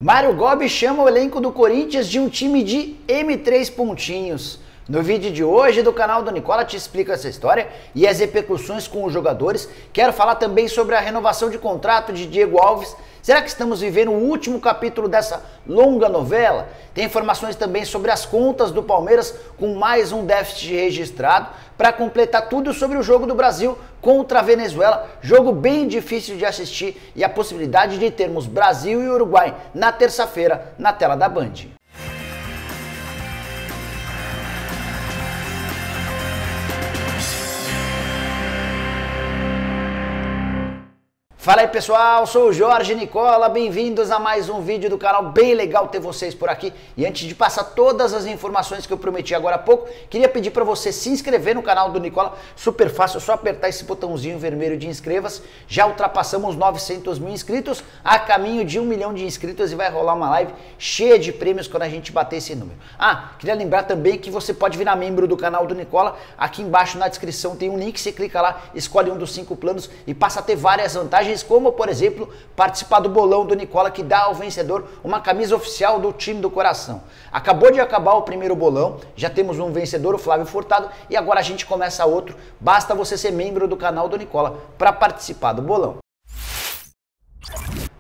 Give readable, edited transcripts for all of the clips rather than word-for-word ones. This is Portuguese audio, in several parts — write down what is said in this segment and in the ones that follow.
Mário Gobi chama o elenco do Corinthians de um time de M3 pontinhos. No vídeo de hoje do canal do Nicola te explico essa história e as repercussões com os jogadores. Quero falar também sobre a renovação de contrato de Diego Alves. Será que estamos vivendo o último capítulo dessa longa novela? Tem informações também sobre as contas do Palmeiras com mais um déficit registrado. Para completar tudo sobre o jogo do Brasil contra a Venezuela, jogo bem difícil de assistir e a possibilidade de termos Brasil e Uruguai na terça-feira na tela da Band. Fala aí pessoal, sou o Jorge Nicola, bem-vindos a mais um vídeo do canal, bem legal ter vocês por aqui. E antes de passar todas as informações que eu prometi agora há pouco, queria pedir para você se inscrever no canal do Nicola, super fácil, é só apertar esse botãozinho vermelho de inscreva-se. Já ultrapassamos 900 mil inscritos, a caminho de 1 milhão de inscritos e vai rolar uma live cheia de prêmios quando a gente bater esse número. Queria lembrar também que você pode virar membro do canal do Nicola, aqui embaixo na descrição tem um link, você clica lá, escolhe um dos 5 planos e passa a ter várias vantagens, como, por exemplo, participar do bolão do Nicola, que dá ao vencedor uma camisa oficial do time do coração. Acabou de acabar o primeiro bolão, já temos um vencedor, o Flávio Furtado, e agora a gente começa outro. Basta você ser membro do canal do Nicola para participar do bolão.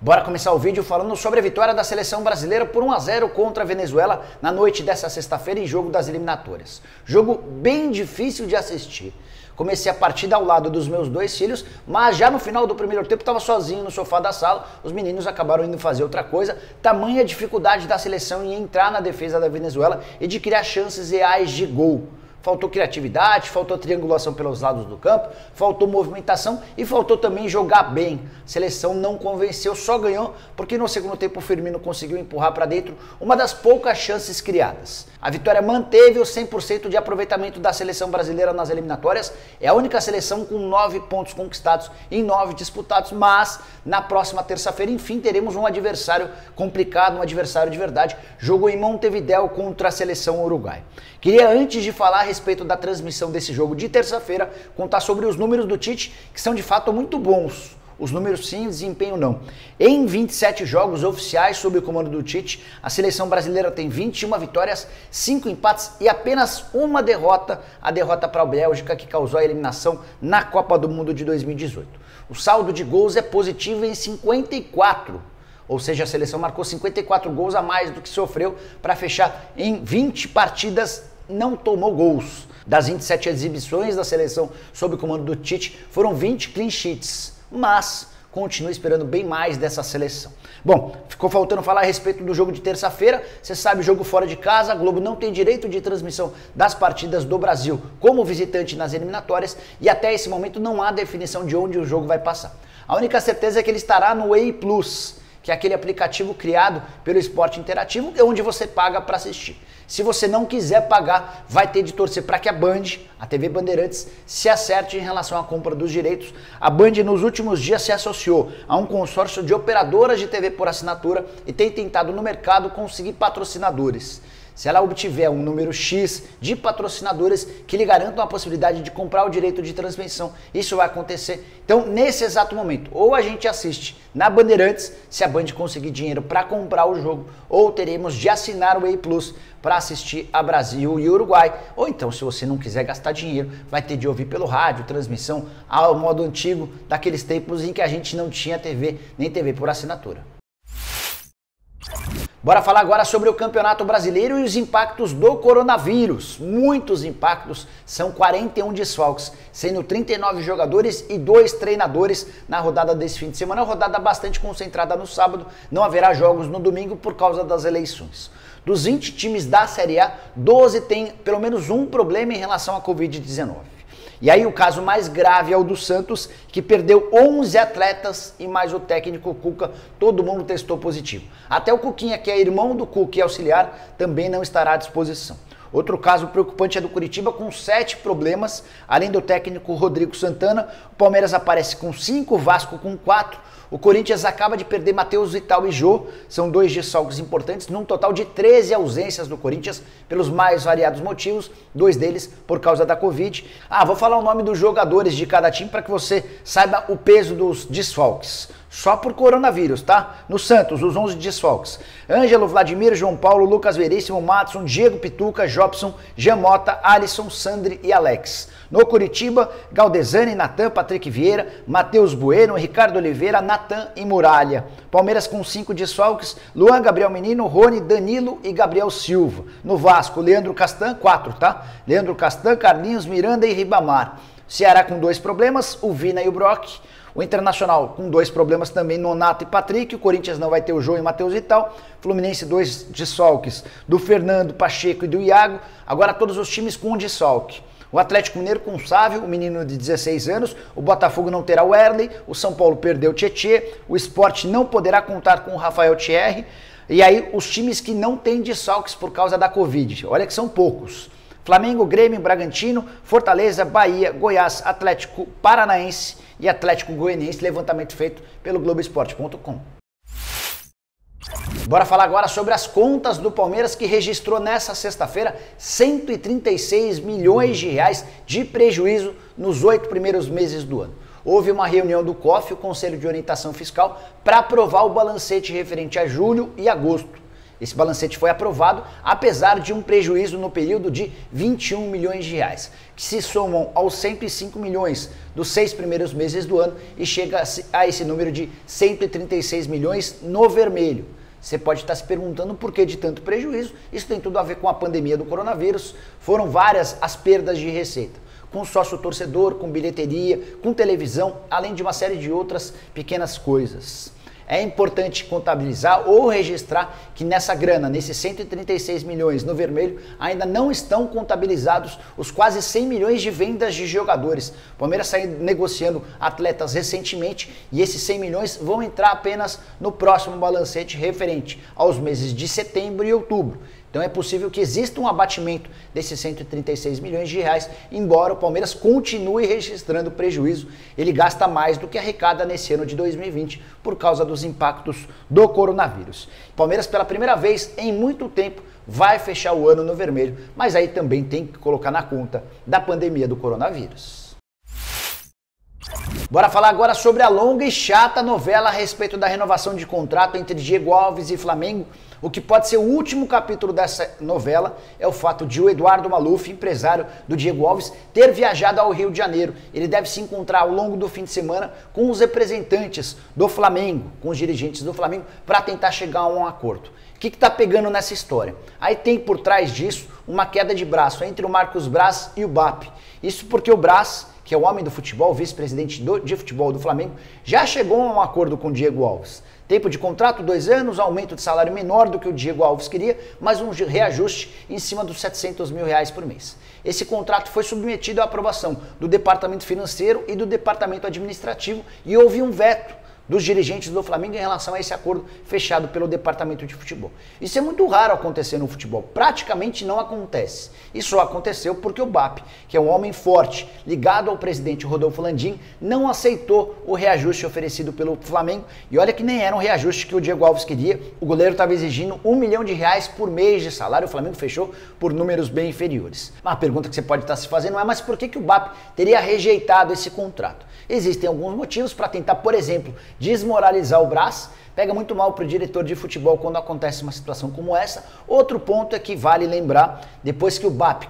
Bora começar o vídeo falando sobre a vitória da seleção brasileira por 1-0 contra a Venezuela na noite dessa sexta-feira em jogo das eliminatórias. Jogo bem difícil de assistir. Comecei a partida ao lado dos meus 2 filhos, mas já no final do primeiro tempo estava sozinho no sofá da sala, os meninos acabaram indo fazer outra coisa. Tamanha dificuldade da seleção em entrar na defesa da Venezuela e de criar chances reais de gol. Faltou criatividade, faltou triangulação pelos lados do campo, faltou movimentação e faltou também jogar bem. A seleção não convenceu, só ganhou porque no segundo tempo o Firmino conseguiu empurrar para dentro uma das poucas chances criadas. A vitória manteve o 100% de aproveitamento da seleção brasileira nas eliminatórias. É a única seleção com 9 pontos conquistados em 9 disputados, mas na próxima terça-feira, enfim, teremos um adversário complicado, um adversário de verdade. Jogo em Montevidéu contra a seleção uruguaia. Queria, antes de falar a respeito da transmissão desse jogo de terça-feira, contar sobre os números do Tite, que são de fato muito bons. Os números sim, desempenho não. Em 27 jogos oficiais sob o comando do Tite, a seleção brasileira tem 21 vitórias, 5 empates e apenas uma derrota, a derrota para a Bélgica, que causou a eliminação na Copa do Mundo de 2018. O saldo de gols é positivo em 54, ou seja, a seleção marcou 54 gols a mais do que sofreu para fechar em 20 partidas, não tomou gols. Das 27 exibições da seleção sob o comando do Tite, foram 20 clean sheets. Mas continuo esperando bem mais dessa seleção. Bom, ficou faltando falar a respeito do jogo de terça-feira. Você sabe, jogo fora de casa, a Globo não tem direito de transmissão das partidas do Brasil como visitante nas eliminatórias e até esse momento não há definição de onde o jogo vai passar. A única certeza é que ele estará no Way Plus, que é aquele aplicativo criado pelo Esporte Interativo, onde você paga para assistir. Se você não quiser pagar, vai ter de torcer para que a Band, a TV Bandeirantes, se acerte em relação à compra dos direitos. A Band nos últimos dias se associou a um consórcio de operadoras de TV por assinatura e tem tentado no mercado conseguir patrocinadores. Se ela obtiver um número X de patrocinadores que lhe garantam a possibilidade de comprar o direito de transmissão, isso vai acontecer. Então, nesse exato momento, ou a gente assiste na Bandeirantes, se a Band conseguir dinheiro para comprar o jogo, ou teremos de assinar o Way Plus para assistir a Brasil e Uruguai. Ou então, se você não quiser gastar dinheiro, vai ter de ouvir pelo rádio, transmissão ao modo antigo, daqueles tempos em que a gente não tinha TV, nem TV por assinatura. Bora falar agora sobre o Campeonato Brasileiro e os impactos do coronavírus. Muitos impactos, são 41 desfalques, sendo 39 jogadores e 2 treinadores na rodada desse fim de semana. Uma rodada bastante concentrada no sábado, não haverá jogos no domingo por causa das eleições. Dos 20 times da Série A, 12 têm pelo menos um problema em relação à Covid-19. E aí o caso mais grave é o do Santos, que perdeu 11 atletas e mais o técnico Cuca, todo mundo testou positivo. Até o Cuquinha, que é irmão do Cuca e auxiliar, também não estará à disposição. Outro caso preocupante é do Curitiba, com 7 problemas, além do técnico Rodrigo Santana. O Palmeiras aparece com 5, Vasco com 4. O Corinthians acaba de perder Matheus Vital e Jô, são 2 desfalques importantes, num total de 13 ausências do Corinthians, pelos mais variados motivos, 2 deles por causa da Covid. Vou falar o nome dos jogadores de cada time para que você saiba o peso dos desfalques. Só por coronavírus, tá? No Santos, os 11 desfalques: Ângelo, Vladimir, João Paulo, Lucas Veríssimo, Madison, Diego Pituca, Jobson, Jamota, Alisson, Sandri e Alex. No Curitiba, Galdesani, Natan, Patrick Vieira, Matheus Bueno, Ricardo Oliveira, Natan e Muralha. Palmeiras com 5 desfalques: Luan, Gabriel Menino, Rony, Danilo e Gabriel Silva. No Vasco, Leandro Castan, 4, tá? Leandro Castan, Carlinhos, Miranda e Ribamar. Ceará com 2 problemas, o Vina e o Brock. O Internacional com 2 problemas também, Nonato e Patrick. O Corinthians não vai ter o Jô e Matheus Vital. Fluminense, 2 desfalques do Fernando, Pacheco e do Iago. Agora todos os times com um desfalque. O Atlético Mineiro com o Sávio, o menino de 16 anos. O Botafogo não terá o Erley. O São Paulo perdeu o Tietê. O Sport não poderá contar com o Rafael Thierry. E aí os times que não têm desfalques por causa da Covid. Olha que são poucos: Flamengo, Grêmio, Bragantino, Fortaleza, Bahia, Goiás, Atlético Paranaense e Atlético Goianiense, levantamento feito pelo Globoesporte.com. Bora falar agora sobre as contas do Palmeiras, que registrou nessa sexta-feira 136 milhões de reais de prejuízo nos 8 primeiros meses do ano. Houve uma reunião do COF, o Conselho de Orientação Fiscal, para aprovar o balancete referente a julho e agosto. Esse balancete foi aprovado, apesar de um prejuízo no período de 21 milhões de reais, que se somam aos 105 milhões dos 6 primeiros meses do ano e chega a esse número de 136 milhões no vermelho. Você pode estar se perguntando por que de tanto prejuízo. Isso tem tudo a ver com a pandemia do coronavírus. Foram várias as perdas de receita, com sócio torcedor, com bilheteria, com televisão, além de uma série de outras pequenas coisas. É importante contabilizar ou registrar que nessa grana, nesses 136 milhões no vermelho, ainda não estão contabilizados os quase 100 milhões de vendas de jogadores. O Palmeiras saiu negociando atletas recentemente e esses 100 milhões vão entrar apenas no próximo balancete referente aos meses de setembro e outubro. Então é possível que exista um abatimento desses 136 milhões de reais, embora o Palmeiras continue registrando prejuízo. Ele gasta mais do que arrecada nesse ano de 2020 por causa dos impactos do coronavírus. O Palmeiras, pela primeira vez em muito tempo, vai fechar o ano no vermelho, mas aí também tem que colocar na conta da pandemia do coronavírus. Bora falar agora sobre a longa e chata novela a respeito da renovação de contrato entre Diego Alves e Flamengo. O que pode ser o último capítulo dessa novela é o fato de o Eduardo Maluf, empresário do Diego Alves, ter viajado ao Rio de Janeiro. Ele deve se encontrar ao longo do fim de semana com os representantes do Flamengo, com os dirigentes do Flamengo, para tentar chegar a um acordo. O que está pegando nessa história? Aí tem por trás disso uma queda de braço entre o Marcos Braz e o BAP. Isso porque o Braz, que é o homem do futebol, vice-presidente de futebol do Flamengo, já chegou a um acordo com o Diego Alves. Tempo de contrato, 2 anos, aumento de salário menor do que o Diego Alves queria, mas um reajuste em cima dos 700 mil reais por mês. Esse contrato foi submetido à aprovação do Departamento Financeiro e do Departamento Administrativo e houve um veto dos dirigentes do Flamengo em relação a esse acordo fechado pelo Departamento de Futebol. Isso é muito raro acontecer no futebol, praticamente não acontece. Isso só aconteceu porque o BAP, que é um homem forte, ligado ao presidente Rodolfo Landim, não aceitou o reajuste oferecido pelo Flamengo, e olha que nem era um reajuste que o Diego Alves queria. O goleiro estava exigindo R$1 milhão por mês de salário, o Flamengo fechou por números bem inferiores. Uma pergunta que você pode estar se fazendo é, mas por que o BAP teria rejeitado esse contrato? Existem alguns motivos para tentar, por exemplo, desmoralizar o Braz. Pega muito mal para o diretor de futebol quando acontece uma situação como essa. Outro ponto é que vale lembrar, depois que o BAP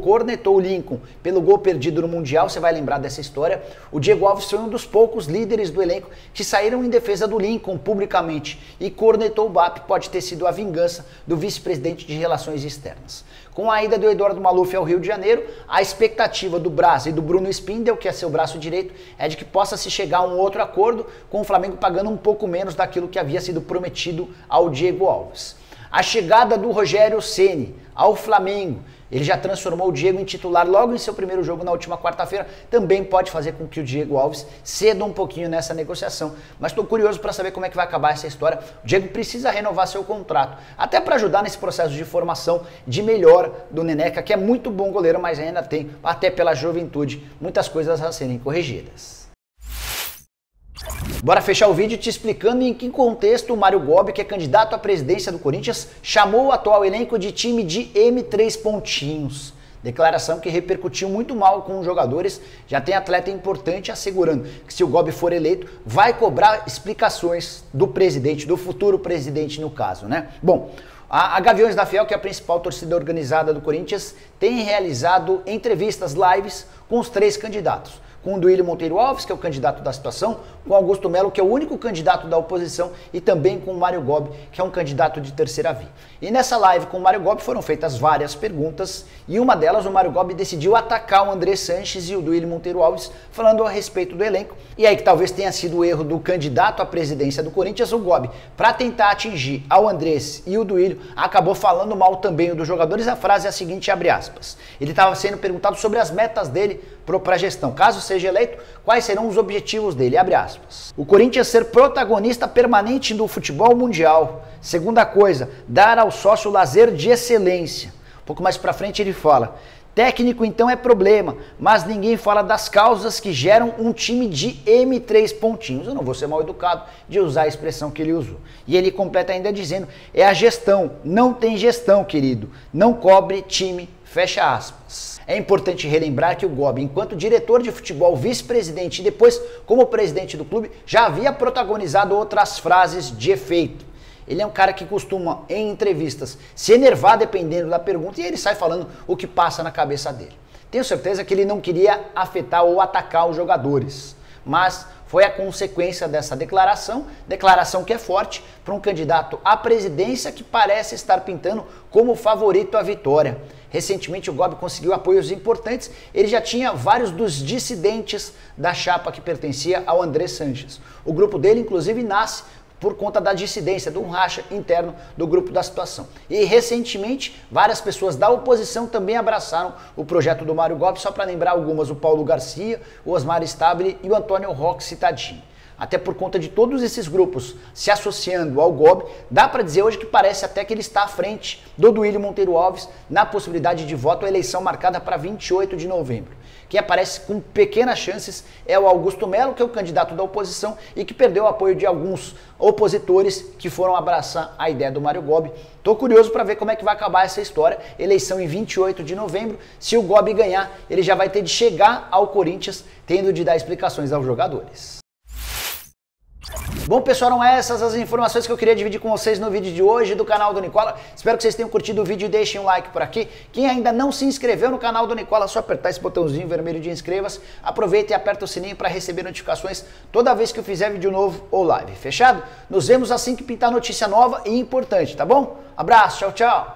cornetou o Lincoln pelo gol perdido no Mundial, você vai lembrar dessa história, o Diego Alves foi um dos poucos líderes do elenco que saíram em defesa do Lincoln publicamente e cornetou o BAP. Pode ter sido a vingança do vice-presidente de Relações Externas. Com a ida do Eduardo Maluf ao Rio de Janeiro, a expectativa do Braz e do Bruno Spindel, que é seu braço direito, é de que possa se chegar a um outro acordo, com o Flamengo pagando um pouco menos daquilo que havia sido prometido ao Diego Alves. A chegada do Rogério Ceni ao Flamengo Ele já transformou o Diego em titular logo em seu primeiro jogo na última quarta-feira. Também pode fazer com que o Diego Alves ceda um pouquinho nessa negociação. Mas estou curioso para saber como é que vai acabar essa história. O Diego precisa renovar seu contrato, até para ajudar nesse processo de formação de melhor do Neneca, que é muito bom goleiro, mas ainda tem, até pela juventude, muitas coisas a serem corrigidas. Bora fechar o vídeo te explicando em que contexto o Mário Gobi, que é candidato à presidência do Corinthians, chamou o atual elenco de time de M3 pontinhos. Declaração que repercutiu muito mal com os jogadores. Já tem atleta importante assegurando que se o Gobi for eleito, vai cobrar explicações do presidente, do futuro presidente no caso, né? Bom, a Gaviões da Fiel, que é a principal torcida organizada do Corinthians, tem realizado entrevistas, lives com os 3 candidatos. Com o Duílio Monteiro Alves, que é o candidato da situação, com Augusto Melo, que é o único candidato da oposição, e também com o Mário Gobi, que é um candidato de terceira via. E nessa live com o Mário Gobi foram feitas várias perguntas, e uma delas o Mário Gobi decidiu atacar o André Sanches e o Duílio Monteiro Alves, falando a respeito do elenco. E aí que talvez tenha sido o erro do candidato à presidência do Corinthians, o Gobi, para tentar atingir ao Andrés e o Duílio, acabou falando mal também dos jogadores. A frase é a seguinte, abre aspas. Ele estava sendo perguntado sobre as metas dele para a gestão. Caso seja eleito, quais serão os objetivos dele? Abre aspas. O Corinthians ser protagonista permanente do futebol mundial. Segunda coisa, dar ao sócio lazer de excelência. Um pouco mais para frente ele fala, técnico então é problema, mas ninguém fala das causas que geram um time de M3 pontinhos. Eu não vou ser mal educado de usar a expressão que ele usou. E ele completa ainda dizendo, é a gestão, não tem gestão, querido. Não cobre time, fecha aspas. É importante relembrar que o Gobi, enquanto diretor de futebol, vice-presidente e depois como presidente do clube, já havia protagonizado outras frases de efeito. Ele é um cara que costuma, em entrevistas, se enervar dependendo da pergunta e ele sai falando o que passa na cabeça dele. Tenho certeza que ele não queria afetar ou atacar os jogadores, mas foi a consequência dessa declaração que é forte para um candidato à presidência que parece estar pintando como favorito à vitória. Recentemente o Gobi conseguiu apoios importantes, ele já tinha vários dos dissidentes da chapa que pertencia ao André Sanches. O grupo dele, inclusive, nasce por conta da dissidência, de um racha interno do grupo da situação. E recentemente, várias pessoas da oposição também abraçaram o projeto do Mário Gobi, só para lembrar algumas, o Paulo Garcia, o Osmar Stabile e o Antônio Roque Citadini. Até por conta de todos esses grupos se associando ao Gobi, dá para dizer hoje que parece até que ele está à frente do Duílio Monteiro Alves na possibilidade de voto à eleição marcada para 28 de novembro. Quem aparece com pequenas chances é o Augusto Melo, que é o candidato da oposição e que perdeu o apoio de alguns opositores que foram abraçar a ideia do Mário Gobi. Estou curioso para ver como é que vai acabar essa história. Eleição em 28 de novembro. Se o Gobi ganhar, ele já vai ter de chegar ao Corinthians, tendo de dar explicações aos jogadores. Bom, pessoal, eram essas as informações que eu queria dividir com vocês no vídeo de hoje do canal do Nicola. Espero que vocês tenham curtido o vídeo e deixem um like por aqui. Quem ainda não se inscreveu no canal do Nicola, é só apertar esse botãozinho vermelho de inscreva-se. Aproveita e aperta o sininho para receber notificações toda vez que eu fizer vídeo novo ou live. Fechado? Nos vemos assim que pintar notícia nova e importante, tá bom? Abraço, tchau, tchau!